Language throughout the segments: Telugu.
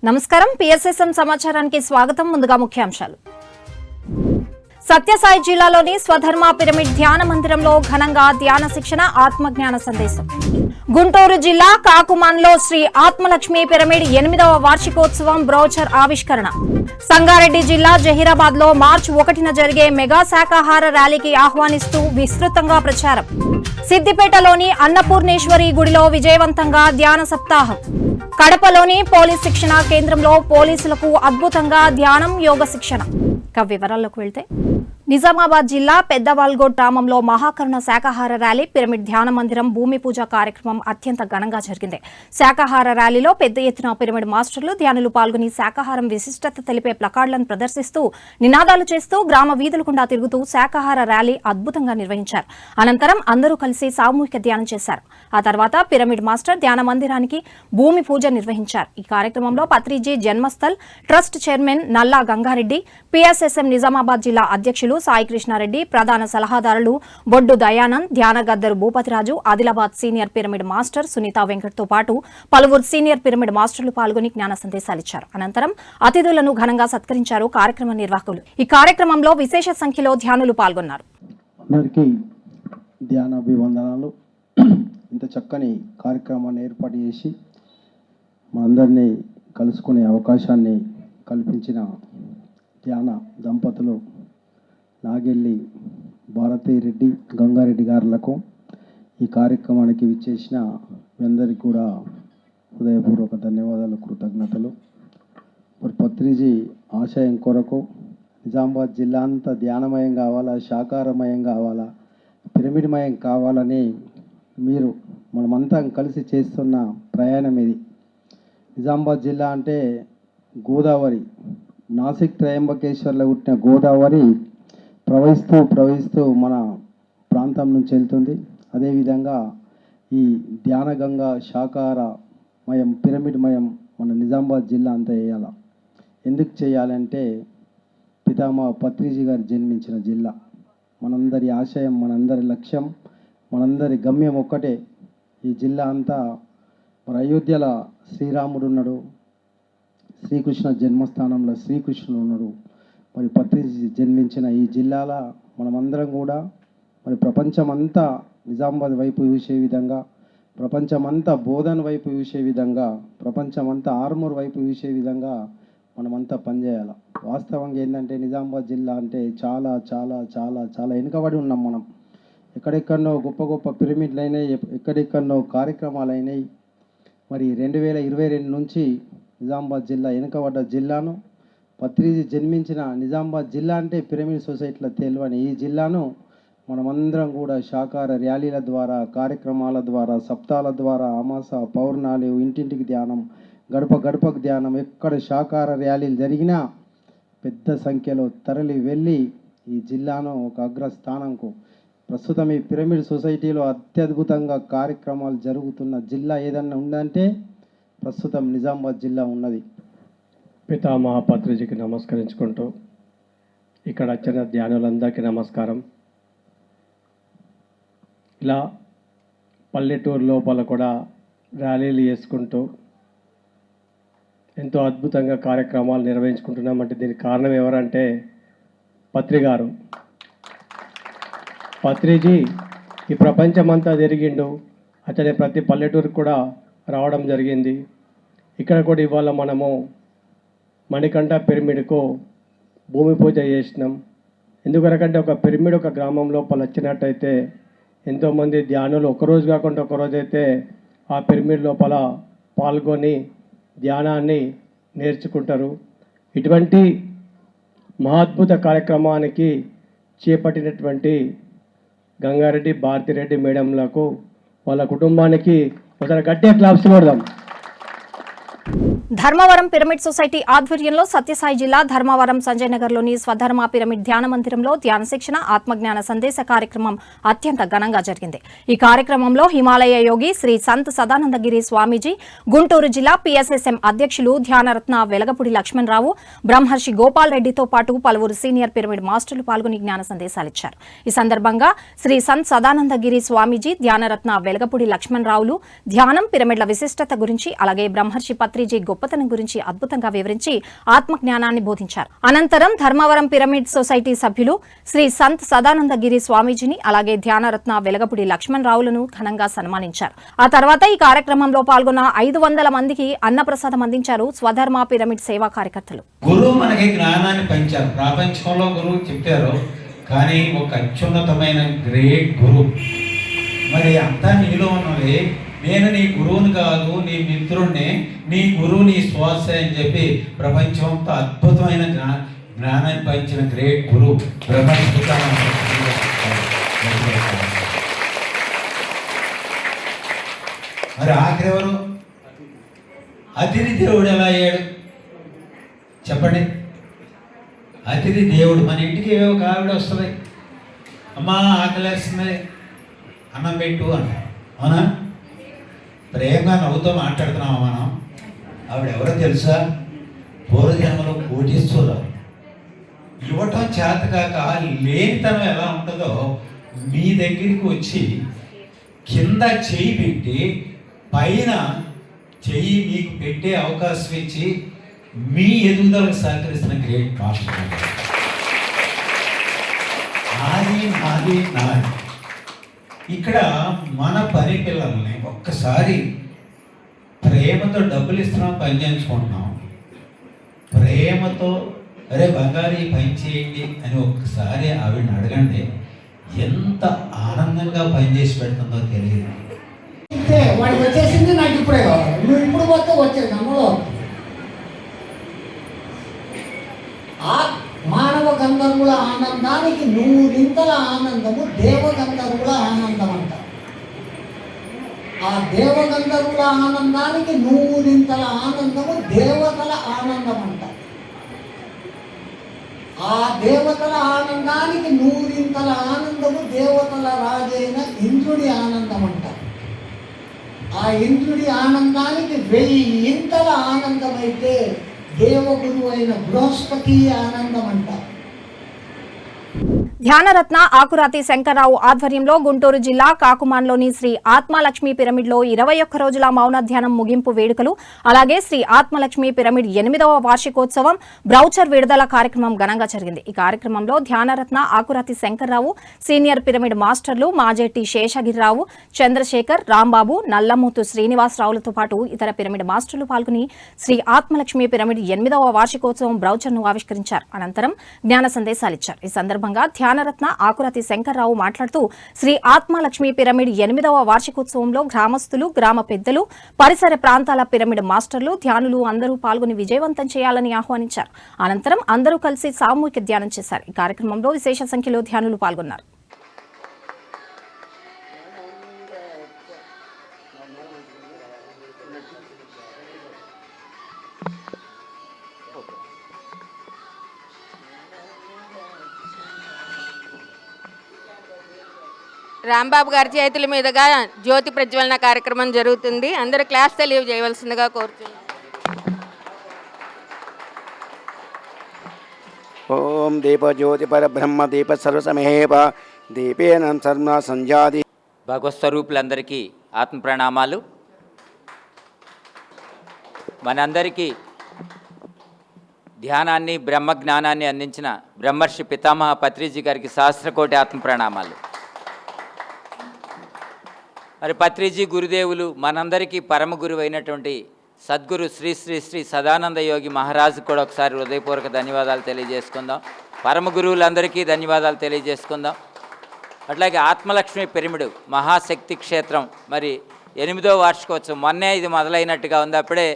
నమస్కారం పిఎస్ఎస్ఎం సమాచారానికి స్వాగతం. ముందుగా ముఖ్యాంశాలు. సత్యసాయి జిల్లాలోని స్వధర్మ పిరమిడ్ ధ్యాన మందిరంలో ఘనంగా ధ్యాన శిక్షణ ఆత్మజ్ఞాన సందేశం. గుంటూరు జిల్లా కాకుమాన్లో శ్రీ ఆత్మలక్ష్మి పిరమిడ్ 8వ వార్షికోత్సవం బ్రోచర్ ఆవిష్కరణ. సంగారెడ్డి జిల్లా జహీరాబాద్ లో మార్చి 1న జరిగే మెగా శాకాహార ర్యాలీకి ఆహ్వానిస్తూ విస్తృతంగా ప్రచారం. సిద్దిపేటలోని అన్నపూర్ణేశ్వరి గుడిలో విజయవంతంగా ధ్యాన సప్తాహం. కడపలోని పోలీస్ శిక్షణ కేంద్రంలో పోలీసులకు అద్భుతంగా ధ్యానం యోగ శిక్షణ. వివరాల్లోకి వెళ్తే నిజామాబాద్ జిల్లా పెద్దవాల్గోడ్ గ్రామంలో మహాకరుణ శాకాహార ర్యాలీ పిరమిడ్ ధ్యాన మందిరం భూమి పూజ కార్యక్రమం అత్యంత ఘనంగా జరిగింది. శాకాహార ర్యాలీలో పెద్ద ఎత్తున పిరమిడ్ మాస్టర్లు ధ్యానులు పాల్గొని శాకాహారం విశిష్టత తెలిపే ప్లకార్డులను ప్రదర్శిస్తూ నినాదాలు చేస్తూ గ్రామ వీధుల గుండా తిరుగుతూ శాకాహార ర్యాలీ అద్భుతంగా నిర్వహించారు. అనంతరం అందరూ కలిసి సామూహిక ధ్యానం చేశారు. ఆ తర్వాత పిరమిడ్ మాస్టర్ ధ్యాన మందిరానికి భూమి పూజ నిర్వహించారు. ఈ కార్యక్రమంలో పత్రిజీ జన్మస్థల్ ట్రస్ట్ చైర్మన్ నల్లా గంగారెడ్డి, పిఎస్ఎస్ఎం నిజామాబాద్ జిల్లా అధ్యక్షులు సాయి కృష్ణారెడ్డి, ప్రధాన సలహాదారులు బొడ్డు దయానంద్, ధ్యాన గద్దరు Bhupathiraju, Adilabad senior pyramid master Sunitha వెంకట్తో పాటు పలువురు సీనియర్ పిరమిడ్ మాస్టర్లు పాల్గొని జ్ఞాన సందేశాలిచ్చారు. అనంతరం అతిథులను ఘనంగా సత్కరించారు కార్యక్రమ నిర్వాహకులు. ఈ కార్యక్రమంలో విశేష సంఖ్యలో ధ్యానులు పాల్గొన్నారు. ధ్యానాభివందనాలు. ఇంత చక్కని కార్యక్రమాన్ని ఏర్పాటు చేసి మనందరినీ కలుసుకునే అవకాశాన్ని కల్పించిన ధ్యాన దంపతులు నాగెల్లి భారతీరెడ్డి, గంగారెడ్డి గారులకు, ఈ కార్యక్రమానికి విచ్చేసిన మీ అందరికీ కూడా హృదయపూర్వక ధన్యవాదాలు, కృతజ్ఞతలు. మరి పత్రిజీ ఆశయం కొరకు నిజామాబాద్ జిల్లా అంతా ధ్యానమయం కావాలా, శాకాహారమయం కావాలా, పిరమిడ్మయం కావాలని మీరు మనమంతా కలిసి చేస్తున్న ప్రయాణం ఇది. నిజామాబాద్ జిల్లా అంటే గోదావరి, నాసిక్ త్రయంబకేశ్వర్లో పుట్టిన గోదావరి ప్రవహిస్తూ మన ప్రాంతం నుంచి వెళ్తుంది. అదేవిధంగా ఈ ధ్యానగంగా శాకాహారమయం పిరమిడ్మయం మన నిజామాబాద్ జిల్లా అంతా వేయాలి. ఎందుకు చేయాలంటే పితామహ పత్రిజీ గారు జన్మించిన జిల్లా. మనందరి ఆశయం, మనందరి లక్ష్యం, మనందరి గమ్యం ఒక్కటే. ఈ జిల్లా అంతా మరి అయోధ్యలో శ్రీరాముడు ఉన్నాడు, శ్రీకృష్ణ జన్మస్థానంలో శ్రీకృష్ణుడు ఉన్నాడు. మరి పత్రిజీ జన్మించిన ఈ జిల్లాలో మనమందరం కూడా మరి ప్రపంచమంతా నిజామాబాద్ వైపు చూసే విధంగా, ప్రపంచమంతా బోధన వైపు చూసే విధంగా, ప్రపంచమంతా ఆర్మూర్ వైపు చూసే విధంగా మనమంతా పనిచేయాలి. వాస్తవంగా ఏంటంటే నిజామాబాద్ జిల్లా అంటే చాలా చాలా చాలా చాలా వెనుకబడి ఉన్నాం మనం. ఎక్కడెక్కడనో గొప్ప గొప్ప పిరమిడ్లు అయినాయి, ఎక్కడెక్కడనో కార్యక్రమాలు అయినాయి. మరి 2022 నుంచి నిజామాబాద్ జిల్లా వెనుకబడ్డ జిల్లాను, పత్రిజీ జన్మించిన నిజామాబాద్ జిల్లా అంటే పిరమిడ్ సొసైటీలో తెలియని ఈ జిల్లాను మనమందరం కూడా శాకాహార ర్యాలీల ద్వారా, కార్యక్రమాల ద్వారా, సప్తాల ద్వారా, అమాస పౌర్ణాలు, ఇంటింటికి ధ్యానం, గడప గడపకు ధ్యానం, ఎక్కడ శాకాహార ర్యాలీలు జరిగినా పెద్ద సంఖ్యలో తరలి వెళ్ళి ఈ జిల్లాను ఒక అగ్రస్థానంకు, ప్రస్తుతం ఈ పిరమిడ్ సొసైటీలో అత్యద్భుతంగా కార్యక్రమాలు జరుగుతున్న జిల్లా ఏదన్నా ఉందంటే ప్రస్తుతం నిజామాబాద్ జిల్లా ఉన్నది. పితామహ పత్రిజీకి నమస్కరించుకుంటూ ఇక్కడ వచ్చిన ధ్యానులందరికీ నమస్కారం. ఇలా పల్లెటూరు లోపల కూడా ర్యాలీలు చేసుకుంటూ ఎంతో అద్భుతంగా కార్యక్రమాలు నిర్వహించుకుంటున్నామంటే దీనికి కారణం ఎవరంటే పత్రిగారు. పత్రిజీ ఈ ప్రపంచమంతా తిరిగిండు, అతని ప్రతి పల్లెటూరుకు కూడా రావడం జరిగింది. ఇక్కడ కూడా ఇవాళ మనము మణికంఠ పిరమిడ్కు భూమి పూజ చేసినాం. ఎందుకనకంటే ఒక పిరమిడ్ ఒక గ్రామం లోపల వచ్చినట్టయితే ఎంతోమంది ధ్యానులు ఒకరోజు కాకుండా ఒకరోజు అయితే ఆ పిరమిడ్ లోపల పాల్గొని ధ్యానాన్ని నేర్చుకుంటారు. ఇటువంటి మహాద్భుత కార్యక్రమానికి చేపట్టినటువంటి గంగారెడ్డి, భారతిరెడ్డి మేడంలకు, వాళ్ళ కుటుంబానికి ఒకసారి గట్టిగా క్లాప్స్ కొడదాం. ధర్మవరం పిరమిడ్ సొసైటీ ఆధ్వర్యంలో సత్యసాయి జిల్లా ధర్మవరం సంజయ్ నగర్లోని స్వధర్మ పిరమిడ్ ధ్యాన మందిరంలో ధ్యాన శిక్షణ ఆత్మజ్ఞాన సందేశ కార్యక్రమం అత్యంత ఘనంగా జరిగింది. ఈ కార్యక్రమంలో హిమాలయ యోగి శ్రీ సంత్ సదానందగిరి స్వామీజీ, గుంటూరు జిల్లా పిఎస్ఎస్ఎం అధ్యక్షులు ధ్యానరత్న వెలగపూడి లక్ష్మణరావు, బ్రహ్మర్షి గోపాల్ రెడ్డితో పాటు పలువురు సీనియర్ పిరమిడ్ మాస్టర్లు పాల్గొని జ్ఞాన సందేశాలిచ్చారు. ఈ సందర్భంగా శ్రీ సంత్ సదానందగిరి స్వామీజీ, ధ్యానరత్న వెలగపూడి లక్ష్మణరావులు ధ్యానం, పిరమిడ్ల విశిష్టత గురించి, అలాగే బ్రహ్మర్షి పత్రిజీ గొప్పతనం గురించి అద్భుతంగా వివరించి ఆత్మజ్ఞానాన్ని బోధించారు. అనంతరం ధర్మవరం పిరమిడ్ సొసైటీ సభ్యులు శ్రీ సంత్ సదానందగిరి స్వామీజీని అలాగే ధ్యానరత్న వెలగపూడి లక్ష్మణ్ రావులను ఘనంగా సన్మానించారు. ఆ తర్వాత ఈ కార్యక్రమంలో పాల్గొన్న 500 మందికి అన్నప్రసాదం అందించారు స్వధర్మ పిరమిడ్ సేవా కార్యకర్తలు. గురువు మనకి జ్ఞానాన్ని పంచారు. ప్రపంచంలో గురువు చెప్పారు, కానీ ఒక అత్యున్నతమైన గ్రేట్ గురువు. మరి అంతా నీలో ఉన్నది. నేను నీ గురువుని కాదు, నీ మిత్రుణ్ణి, నీ గురువు నీ శ్వాస అని చెప్పి ప్రపంచంతో అద్భుతమైన జ్ఞానాన్ని పంచిన గ్రేట్ గురువు మరి ఆఖరి ఎవరు? అతిథి దేవుడు ఎలా అయ్యాడు చెప్పండి. అతిథి దేవుడు. మన ఇంటికి ఏవో ఒక ఆవిడ వస్తుంది, అమ్మా ఆకలేస్తుంది అన్నం పెట్టు అంట, అవునా? ప్రేమగా నవ్వుతో మాట్లాడుతున్నామా మనం? ఆవిడ ఎవరో తెలుసా? పూర్వజన్మలో కోటీశ్వరులు. ఇవ్వటం చేతకాక లేనితనం ఎలా ఉంటుందో మీ దగ్గరికి వచ్చి కింద చెయ్యి పెట్టి పైన చెయ్యి మీకు పెట్టే అవకాశం ఇచ్చి మీ ఎదుగుదలకు సహకరిస్తున్న గ్రేట్ మాస్టర్. నాది నాది. ఇక్కడ మన పని పిల్లల్ని ఒక్కసారి ప్రేమతో డబ్బులు ఇస్తున్నాం, పని చేయించుకుంటున్నాం. ప్రేమతో అరే బంగారు పని చేయండి అని ఒక్కసారి ఆవిడని అడగండి, ఎంత ఆనందంగా పనిచేసి పెడుతుందో తెలియదు. వాడికి వచ్చేసింది, నాకు ఇప్పుడే కావాలి, నువ్వు ఇప్పుడు పోతే వచ్చేది అమ్మలో. మానవ గంధర్వుల ఆనందానికి 100 ఆనందము దేవగంధర్వుల ఆనందం అంట. ఆ దేవగంధర్వుల ఆనందానికి 100 ఆనందము దేవతల ఆనందం అంట. ఆ దేవతల ఆనందానికి 100 ఆనందము దేవతల రాజైన ఇంద్రుడి ఆనందం అంట. ఆ ఇంద్రుడి ఆనందానికి 1000 ఆనందమైతే దేవగురు అయిన బృహస్పతి ఆనందం అంట. ధ్యానరత్న ఆకురాతి శంకర్రావు ఆధ్వర్యంలో గుంటూరు జిల్లా కాకుమాన్లోని శ్రీ ఆత్మలక్ష్మి పిరమిడ్లో 21 రోజుల మౌన ధ్యానం ముగింపు వేడుకలు, అలాగే శ్రీ ఆత్మలక్ష్మి పిరమిడ్ 8వ వార్షికోత్సవం బ్రౌచర్ విడుదల కార్యక్రమం ఘనంగా జరిగింది. ఈ కార్యక్రమంలో ధ్యానరత్న ఆకురాతి శంకర్రావు, సీనియర్ పిరమిడ్ మాస్టర్లు మాజెట్టి శేషగిరిరావు, చంద్రశేఖర్, రాంబాబు, నల్లమూతు శ్రీనివాసరావులతో పాటు ఇతర పిరమిడ్ మాస్టర్లు పాల్గొని శ్రీ ఆత్మలక్ష్మి పిరమిడ్ 8వ వార్షికోత్సవం బ్రౌచర్ను ఆవిష్కరించారు. అనంతరం జ్ఞాన సందేశాలిచ్చారు. ఈ సందర్భంగా ధ్యానరత్న ఆకురాతి శంకర్రావు మాట్లాడుతూ శ్రీ ఆత్మలక్ష్మి పిరమిడ్ 8వ వార్షికోత్సవంలో గ్రామస్తులు, గ్రామ పెద్దలు, పరిసర ప్రాంతాల పిరమిడ్ మాస్టర్లు, ధ్యానులు అందరూ పాల్గొని విజయవంతం చేయాలని ఆహ్వానించారు. అనంతరం అందరూ కలిసి సామూహిక ధ్యానం చేశారు. ఈ కార్యక్రమంలో విశేష సంఖ్యలో ధ్యానులు పాల్గొన్నారు. రాంబాబు గారి చేతుల మీదుగా జ్యోతి ప్రజ్వలన కార్యక్రమం జరుగుతుంది. అందరూ క్లాస్ తెలియజేయవలసిందిగా కోరుతున్నాను. ఓం దీప జ్యోతి పరబ్రహ్మ దీప సర్వసమేవ దీపేన సర్వ సంజాది. భగవత్స్వరూపులందరికీ ఆత్మ ప్రణామాలు. మనందరికీ ధ్యానాన్ని, బ్రహ్మజ్ఞానాన్ని అందించిన బ్రహ్మర్షి పితామహ పత్రిజీ గారికి సహస్రకోటి ఆత్మ ప్రణామాలు. మరి పత్రిజీ గురుదేవులు మనందరికీ పరమ గురువు అయినటువంటి సద్గురు శ్రీ శ్రీ శ్రీ సదానంద యోగి మహారాజు కూడా ఒకసారి హృదయపూర్వక ధన్యవాదాలు తెలియజేసుకుందాం. పరమ గురువులందరికీ ధన్యవాదాలు తెలియజేసుకుందాం. అట్లాగే ఆత్మలక్ష్మి పిరమిడ్ మహాశక్తి క్షేత్రం మరి 8వ వార్షికోత్సవం మొన్నే ఇది మొదలైనట్టుగా ఉంది. అప్పుడే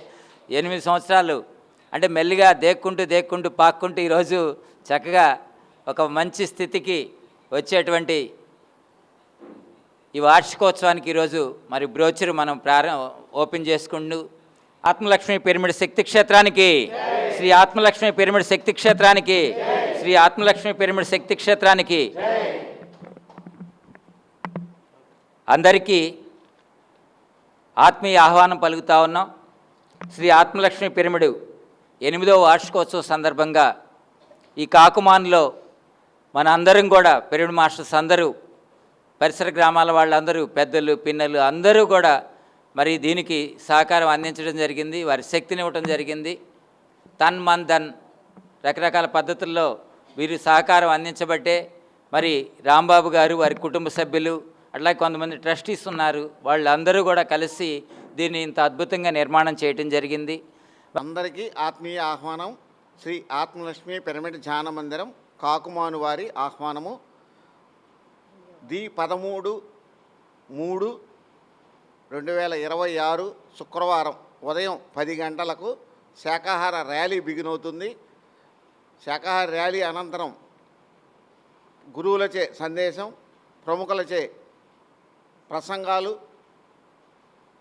8 సంవత్సరాలు అంటే మెల్లిగా దేక్కుంటూ పాక్కుంటూ ఈరోజు చక్కగా ఒక మంచి స్థితికి వచ్చేటువంటి ఈ వార్షికోత్సవానికి ఈరోజు మరి బ్రోచర్ మనం ఓపెన్ చేసుకుంటూ ఆత్మలక్ష్మి పిరమిడ్ శక్తి క్షేత్రానికి, శ్రీ ఆత్మలక్ష్మి పిరమిడ్ శక్తి క్షేత్రానికి, శ్రీ ఆత్మలక్ష్మి పిరమిడ్ శక్తి క్షేత్రానికి అందరికీ ఆత్మీయ ఆహ్వానం పలుకుతా ఉన్నాం. శ్రీ ఆత్మలక్ష్మి పిరమిడ్ 8వ వార్షికోత్సవం సందర్భంగా ఈ కాకుమాన్లో మన అందరం కూడా పిరమిడ్ మాస్టర్స్ అందరూ, పరిసర గ్రామాల వాళ్ళందరూ, పెద్దలు, పిన్నలు అందరూ కూడా మరి దీనికి సహకారం అందించడం జరిగింది, వారి శక్తిని ఇవ్వడం జరిగింది. తన్ మన్ ధన్ రకరకాల పద్ధతుల్లో వీరు సహకారం అందించబట్టే మరి రాంబాబు గారు, వారి కుటుంబ సభ్యులు, అట్లాగే కొంతమంది ట్రస్టీస్ ఉన్నారు, వాళ్ళందరూ కూడా కలిసి దీన్ని ఇంత అద్భుతంగా నిర్మాణం చేయడం జరిగింది. అందరికీ ఆత్మీయ ఆహ్వానం. శ్రీ ఆత్మలక్ష్మి పిరమిడ్ ధ్యాన మందిరం కాకుమాను వారి ఆహ్వానము. 13/3/2026 శుక్రవారం ఉదయం 10 గంటలకు శాకాహార ర్యాలీ బిగినవుతుంది. శాకాహార ర్యాలీ అనంతరం గురువులచే సందేశం, ప్రముఖులచే ప్రసంగాలు,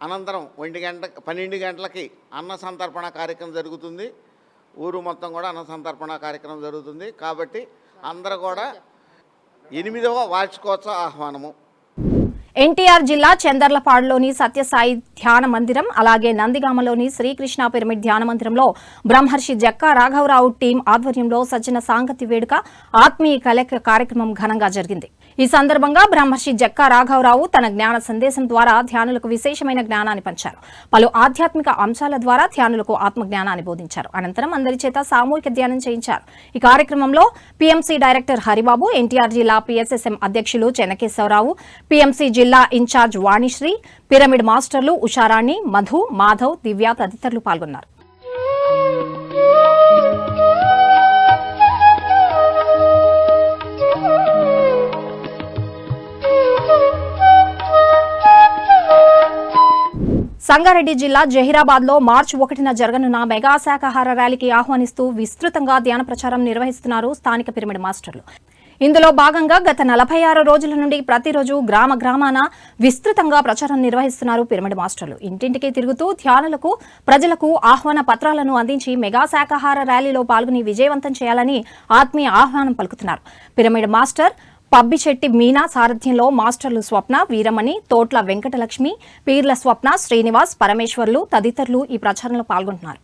అనంతరం 12 గంటలకి అన్న సంతర్పణ కార్యక్రమం జరుగుతుంది. ఊరు మొత్తం కూడా అన్న సంతర్పణ కార్యక్రమం జరుగుతుంది. కాబట్టి అందరూ కూడా 8వ వార్షికోత్సవ ఆహ్వానము. ఎన్టీఆర్ జిల్లా చందర్లపాడులోని సత్యసాయి ధ్యాన మందిరం, అలాగే నందిగామలోని శ్రీకృష్ణ పిరమిడ్ ధ్యాన మందిరంలో బ్రహ్మర్షి జక్కా రాఘవరావు టీం ఆధ్వర్యంలో సజ్జన సాంగత్య వేడుక, ఆత్మీయ కలయిక కార్యక్రమం ఘనంగా జరిగింది. ఈ సందర్భంగా బ్రహ్మర్షి జక్కా రాఘవరావు తన జ్ఞాన సందేశం ద్వారా ధ్యానులకు విశేషమైన జ్ఞానాన్ని పంచారు. పలు ఆధ్యాత్మిక అంశాల ద్వారా ధ్యానులకు ఆత్మజ్ఞానాన్ని బోధించారు. అనంతరం అందరి చేత సామూహిక ధ్యానం చేయించారు. ఈ కార్యక్రమంలో పీఎంసీ డైరెక్టర్ హరిబాబు, ఎన్టీఆర్ జిల్లా పీఎస్ఎస్ఎం అధ్యక్షులు చెన్నకేశవరావు, పీఎంసీ జిల్లా ఇన్ఛార్జ్ వాణిశ్రీ, పిరమిడ్ మాస్టర్లు ఉషారాణి, మధు, మాధవ్, దివ్య తదితరులు పాల్గొన్నారు. సంగారెడ్డి జిల్లా జహీరాబాద్ లో మార్చి 1న జరగనున్న మెగా శాకాహార ర్యాలీకి ఆహ్వానిస్తూ విస్తృతంగా ధ్యాన ప్రచారం నిర్వహిస్తున్నారు స్థానిక పిరమిడ్ మాస్టర్లు. ఇందులో భాగంగా గత 46 రోజుల నుండి ప్రతిరోజు గ్రామాన విస్తృతంగా ప్రచారం నిర్వహిస్తున్నారు పిరమిడ్ మాస్టర్లు. ఇంటింటికి తిరుగుతూ ధ్యానులకు, ప్రజలకు ఆహ్వాన పత్రాలను అందించి మెగా శాకాహార ర్యాలీలో పాల్గొని విజయవంతం చేయాలని ఆత్మీయ ఆహ్వానం పలుకుతున్నారు. పిరమిడ్ మాస్టర్ పబ్బిచెట్టి మీనా సారథ్యంలో మాస్టర్లు స్వప్న, వీరమణి, తోట్ల వెంకటలక్ష్మి, పీర్ల స్వప్న, శ్రీనివాస్, పరమేశ్వర్లు తదితరులు ఈ ప్రచారంలో పాల్గొంటున్నారు.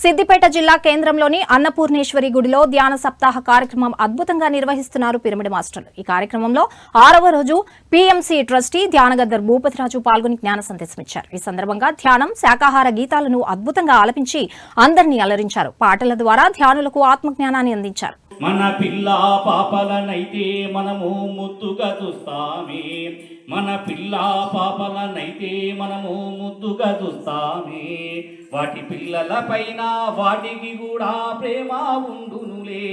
సిద్దిపేట జిల్లా కేంద్రంలోని అన్నపూర్ణేశ్వరి గుడిలో ధ్యాన సప్తాహ కార్యక్రమం అద్భుతంగా నిర్వహిస్తున్నారు పిరమిడ్ మాస్టర్లు. ఈ కార్యక్రమంలో 6వ రోజు పీఎంసీ ట్రస్టీ ధ్యానగద్దర్ భూపతిరాజు పాల్గొని జ్ఞాన సందేశమిచ్చారు. ఈ సందర్భంగా ధ్యానం, శాకాహార గీతాలను అద్భుతంగా ఆలపించి అందరినీ అలరించారు. పాటల ద్వారా ధ్యానులకు ఆత్మజ్ఞానాన్ని అందించారు. మన పిల్ల పాపలనైతే మనము ముద్దుగా చూస్తామే, మన పిల్ల పాపలనైతే మనము ముద్దుగా చూస్తామే, వాటి పిల్లల పైన వాటికి కూడా ప్రేమ ఉండునులే,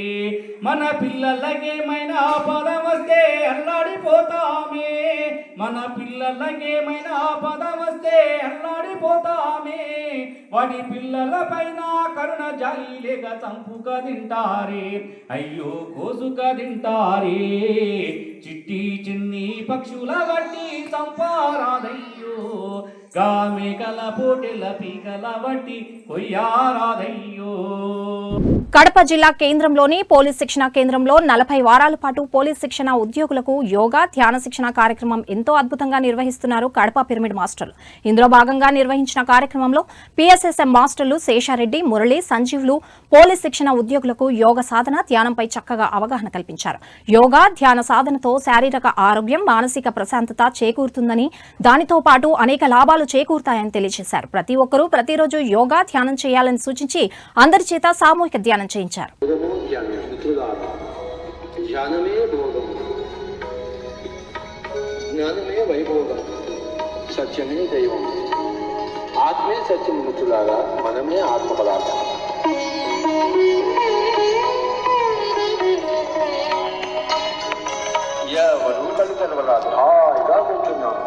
మన పిల్లలకేమైనా పదం వస్తే అల్లాడిపోతామే, మన పిల్లలకేమైనా పదం వస్తే అల్లాడిపోతామే, వాటి పిల్లల పైన కరుణ జాలి లేక చంపుక తింటారే, అయ్యో కోసుక తింటారే, చిట్టి చిన్ని పక్షుల వట్టి చంపారాదయ్యో, గామెకల పోటెల పీకల వట్టి కొయ్యారాదయ్యో. కడప జిల్లా కేంద్రంలోని పోలీస్ శిక్షణ కేంద్రంలో 40 వారాల పాటు పోలీస్ శిక్షణ ఉద్యోగులకు యోగా, ధ్యాన శిక్షణ కార్యక్రమం ఎంతో అద్భుతంగా నిర్వహిస్తున్నారు కడప పిరమిడ్ మాస్టర్లు. ఇందులో భాగంగా నిర్వహించిన కార్యక్రమంలో పీఎస్ఎస్ఎం మాస్టర్లు శేషారెడ్డి, మురళి, సంజీవులు పోలీస్ శిక్షణ ఉద్యోగులకు యోగ సాధన, ధ్యానంపై చక్కగా అవగాహన కల్పించారు. యోగా, ధ్యాన సాధనతో శారీరక ఆరోగ్యం, మానసిక ప్రశాంతత చేకూరుతుందని, దానితో పాటు అనేక లాభాలు చేకూరుతాయని తెలియజేశారు. ప్రతి ఒక్కరూ ప్రతిరోజు యోగా, ధ్యానం చేయాలని సూచించి అందరి చేత సామూహిక ధ్యానం చేయించారు. సత్యమే దైవం, ఆత్మే సత్యం మిత్రులారా, మనమే ఆత్మ పదార్థం. ఎవరు కళ్ళు తెలవరాదు, హాయిగా కూర్చున్నాం.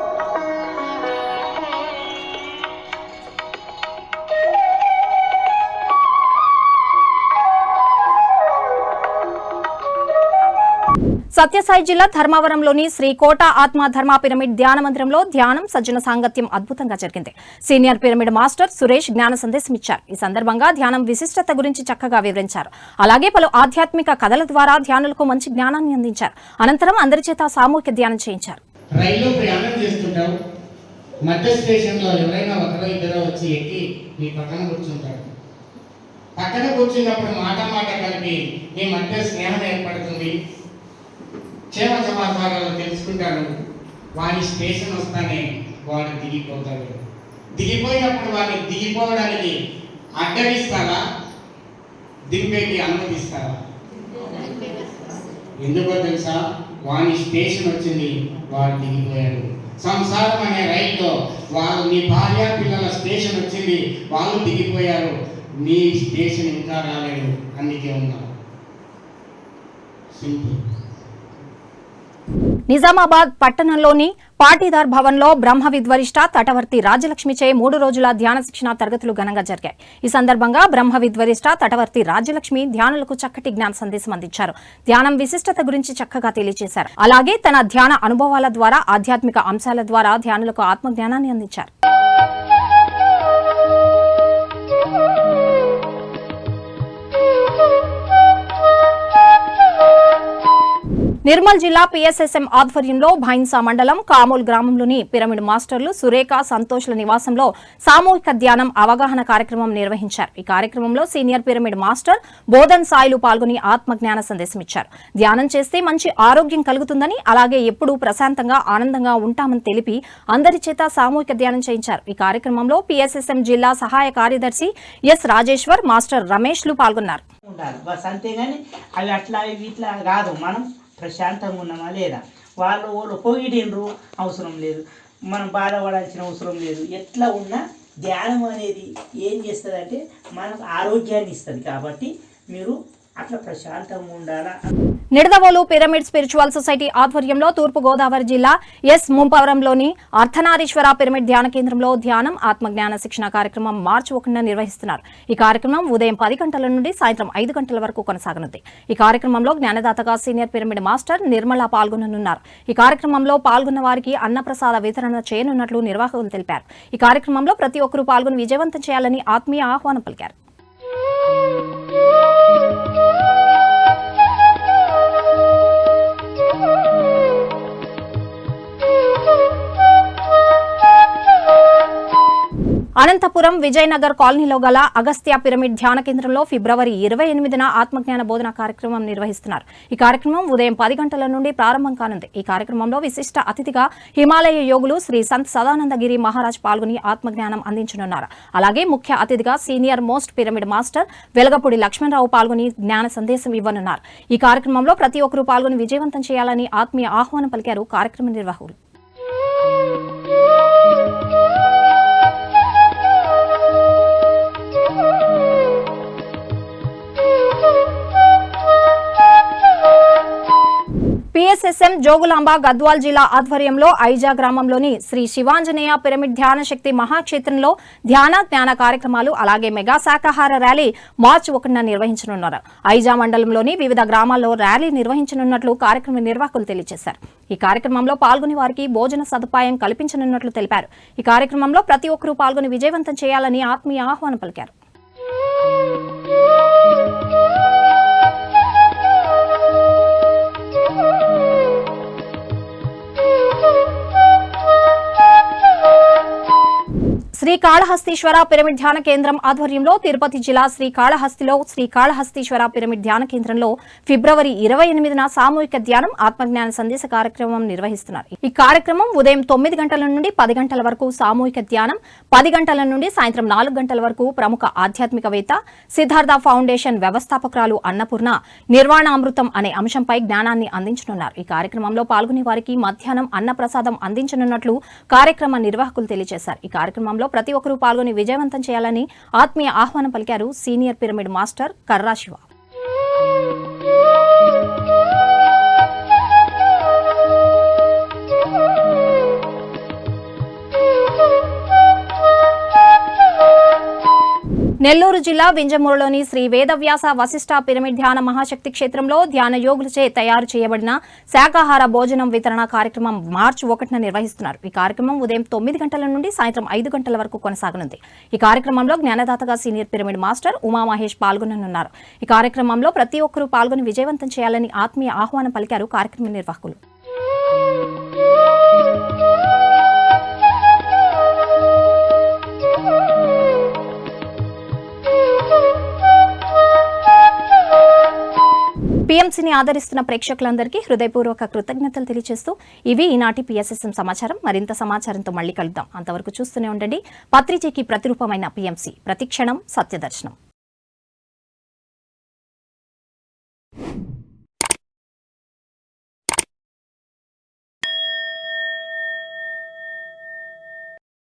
సత్యసాయి జిల్లా ధర్మవరంలోని శ్రీ కోట ఆత్మ ధర్మ పిరమిడ్ ధ్యాన మందిరంలో ధ్యానం సజ్జన సాంగత్యం అద్భుతంగా జరిగింది. సీనియర్ పిరమిడ్ మాస్టర్ సురేష్ జ్ఞాన సందేశం ఇచ్చారు. ఈ సందర్భంగా ధ్యానం విశిష్టత గురించి చక్కగా వివరించారు. అలాగే పలు ఆధ్యాత్మిక కథల ద్వారా ధ్యానులకు మంచి జ్ఞానాన్ని అందించారు. అనంతరం అందరి చేత సామూహిక ధ్యానం చేయించారు. రైల్లో ప్రయాణం చేస్తుంటావు, మధ్య స్టేషన్లో ఎవరైనా ఒకరో ఇద్దరో వచ్చి ఎక్కి నీ పక్కన కూర్చుంటాడు. పక్కన కూర్చున్నప్పుడు మాట కలిపి నీ మధ్య స్నేహం ఏర్పడుతుంది. క్షేమ సమాచారాలు తెలుసుకుంటాడు. వాడి స్టేషన్ వస్తానే వాడు దిగిపోతాడు. దిగిపోయినప్పుడు వాడిని దిగిపోవడానికి అడ్డగిస్తారా, దింపేకి అనుమతిస్తారా? ఎందుకో తెలుసా? వాడి స్టేషన్ వచ్చింది, వాడు దిగిపోయాడు. సంసారం అనే రైల్లో వాళ్ళు నీ భార్య పిల్లల స్టేషన్ వచ్చింది, వాళ్ళు దిగిపోయారు. నీ స్టేషన్ ఇంకా రాలేడు, అందుకే ఉన్నారు. సింపుల్. నిజామాబాద్ పట్టణంలోని పాటీదార్ భవన్లో బ్రహ్మ విద్వరిష్ట తటవర్తి రాజ్యలక్ష్మిచే 3 రోజుల ధ్యాన శిక్షణ తరగతులు ఘనంగా జరిగాయి. ఈ సందర్భంగా బ్రహ్మ విద్వరిష్ట తటవర్తి రాజ్యలక్ష్మి ధ్యానులకు చక్కటి జ్ఞాన సందేశం అందించారు. ధ్యానం విశిష్టత గురించి చక్కగా తెలియజేశారు. అలాగే తన ధ్యాన అనుభవాల ద్వారా ఆధ్యాత్మిక అంశాల ద్వారా ధ్యానులకు ఆత్మజ్ఞానాన్ని అందించారు. నిర్మల్ జిల్లా పిఎస్ఎస్ఎం ఆధ్వర్యంలో భైన్సా మండలం కామోల్ గ్రామంలోని పిరమిడ్ మాస్టర్లు సురేఖ సంతోష్ల నివాసంలో సామూహిక ధ్యానం అవగాహన కార్యక్రమం నిర్వహించారు. ఈ కార్యక్రమంలో senior pyramid master Bodhan Sailu పాల్గొని ఆత్మజ్ఞాన సందేశం ఇచ్చారు. ధ్యానం చేస్తే మంచి ఆరోగ్యం కలుగుతుందని, అలాగే ఎప్పుడూ ప్రశాంతంగా ఆనందంగా ఉంటామని తెలిపి అందరి చేత సామూహిక ధ్యానం చేయించారు. ఈ కార్యక్రమంలో పిఎస్ఎస్ఎం జిల్లా సహాయ కార్యదర్శి ఎస్ రాజేశ్వర్, మాస్టర్ రమేష్లు పాల్గొన్నారు. అంతేగాని అవి అట్లా ఇట్లా కాదు, మనం ప్రశాంతంగా ఉన్నామా లేదా, వాళ్ళు పొగిడినరు అవసరం లేదు, మనం బాధపడాల్సిన అవసరం లేదు. ఎట్లా ఉన్నా ధ్యానం అనేది ఏం చేస్తుందంటే మనకు ఆరోగ్యాన్ని ఇస్తుంది. కాబట్టి మీరు అట్లా ప్రశాంతంగా ఉండాలా. నిడదవోలు పిరమిడ్ స్పిరిచువల్ సొసైటీ ఆధ్వర్యంలో తూర్పు గోదావరి జిల్లా ఎస్ ముంపవరంలోని అర్ధనారీశ్వర పిరమిడ్ ధ్యాన కేంద్రంలో ధ్యానం ఆత్మజ్ఞాన శిక్షణ కార్యక్రమం మార్చి 1న నిర్వహిస్తున్నారు. ఈ కార్యక్రమం ఉదయం 10 గంటల నుండి సాయంత్రం 5 గంటల వరకు కొనసాగనుంది. ఈ కార్యక్రమంలో జ్ఞానదాతగా సీనియర్ పిరమిడ్ మాస్టర్ నిర్మల పాల్గొననున్నారు. ఈ కార్యక్రమంలో పాల్గొన్న వారికి అన్నప్రసాద వితరణ చేయనున్నట్లు నిర్వాహకులు తెలిపారు. ఈ కార్యక్రమంలో ప్రతి ఒక్కరూ పాల్గొని విజయవంతం చేయాలని ఆత్మీయ ఆహ్వానం పలికారు. అనంతపురం విజయనగర్ కాలనీలో గల అగస్త్య పిరమిడ్ ధ్యాన కేంద్రంలో ఫిబ్రవరి 28న ఆత్మజ్ఞాన బోధన కార్యక్రమం నిర్వహిస్తున్నారు. ఈ కార్యక్రమం ఉదయం 10 గంటల నుండి ప్రారంభం కానుంది. ఈ కార్యక్రమంలో విశిష్ట అతిథిగా హిమాలయ యోగులు శ్రీ సంత్ సదానందగిరి మహారాజ్ పాల్గొని ఆత్మజ్ఞానం అందించనున్నారు. అలాగే ముఖ్య అతిథిగా senior most pyramid master Velagapudi Lakshmanarao పాల్గొని జ్ఞాన సందేశం ఇవ్వనున్నారు. ఈ కార్యక్రమంలో ప్రతి ఒక్కరూ పాల్గొని విజయవంతం చేయాలని ఆత్మీయ ఆహ్వానం పలికారు కార్యక్రమ నిర్వాహకులు. పిఎస్ఎస్ఎం జోగులాంబ గద్వాల్ జిల్లా ఆధ్వర్యంలో ఐజా గ్రామంలోని శ్రీ శివాంజనేయ పిరమిడ్ ధ్యాన శక్తి మహాక్షేత్రంలో ధ్యాన జ్ఞాన కార్యక్రమాలు అలాగే మెగా శాకాహార ర్యాలీ మార్చి 1న నిర్వహించనున్నారు. ఐజా మండలంలోని వివిధ గ్రామాల్లో ర్యాలీ నిర్వహించనున్నట్లు కార్యక్రమ నిర్వాహకులు తెలియజేశారు. ఈ కార్యక్రమంలో పాల్గొనే వారికి భోజన సదుపాయం కల్పించనున్నట్లు తెలిపారు. ఈ కార్యక్రమంలో ప్రతి ఒక్కరూ పాల్గొని విజయవంతం చేయాలని ఆత్మీయ ఆహ్వానం పలికారు. శ్రీకాళహస్తీశ్వర పిరమిడ్ ధ్యాన కేంద్రం ఆధ్వర్యంలో తిరుపతి జిల్లా శ్రీకాళహస్తిలో శ్రీకాళహస్తీశ్వర పిరమిడ్ ధ్యాన కేంద్రంలో ఫిబ్రవరి 28న సామూహిక ధ్యానం ఆత్మజ్ఞాన సందేశ కార్యక్రమం నిర్వహిస్తున్నారు. ఈ కార్యక్రమం ఉదయం 9 గంటల నుండి 10 గంటల వరకు సామూహిక ధ్యానం, 10 గంటల నుండి సాయంత్రం 4 గంటల వరకు ప్రముఖ ఆధ్యాత్మికవేత్త సిద్ధార్థ ఫౌండేషన్ వ్యవస్థాపకురాలు అన్నపూర్ణ నిర్వాణామృతం అనే అంశంపై జ్ఞానాన్ని అందించనున్నారు. ఈ కార్యక్రమంలో పాల్గొనే వారికి మధ్యాహ్నం అన్నప్రసాదం అందించనున్నట్లు కార్యక్రమ నిర్వాహకులు తెలియజేశారు. ఈ కార్యక్రమంలో ప్రతి ఒక్కరూ పాల్గొని విజయవంతం చేయాలని ఆత్మీయ ఆహ్వానం పలికారు సీనియర్ పిరమిడ్ మాస్టర్ కర్రా శివ. నెల్లూరు జిల్లా వింజమూరులోని శ్రీ వేదవ్యాస వశిష్ఠ పిరమిడ్ ధ్యాన మహాశక్తి క్షేత్రంలో ధ్యాన యోగులచే తయారు చేయబడిన శాకాహార భోజనం వితరణ కార్యక్రమం మార్చి 1న నిర్వహిస్తున్నారు. ఈ కార్యక్రమం ఉదయం 9 గంటల నుండి సాయంత్రం 5 గంటల వరకు కొనసాగనుంది. ఈ కార్యక్రమంలో జ్ఞానదాతగా senior pyramid master Uma Mahesh పాల్గొననున్నారు. ఈ కార్యక్రమంలో ప్రతి ఒక్కరూ పాల్గొని విజయవంతం చేయాలని ఆత్మీయ ఆహ్వానం పలికారు కార్యక్రమ నిర్వాహకులు. పీఎంసీని ఆదరిస్తున్న ప్రేక్షకులందరికీ హృదయపూర్వక కృతజ్ఞతలు తెలియజేస్తూ ఇవి ఈనాటి PSSM సమాచారం. మరింత సమాచారంతో మళ్ళీ కలుద్దాం. అంతవరకు చూస్తూనే ఉండండి. పత్రిజీకి ప్రతిరూపమైన PMC, ప్రతిక్షణం సత్యదర్శనం.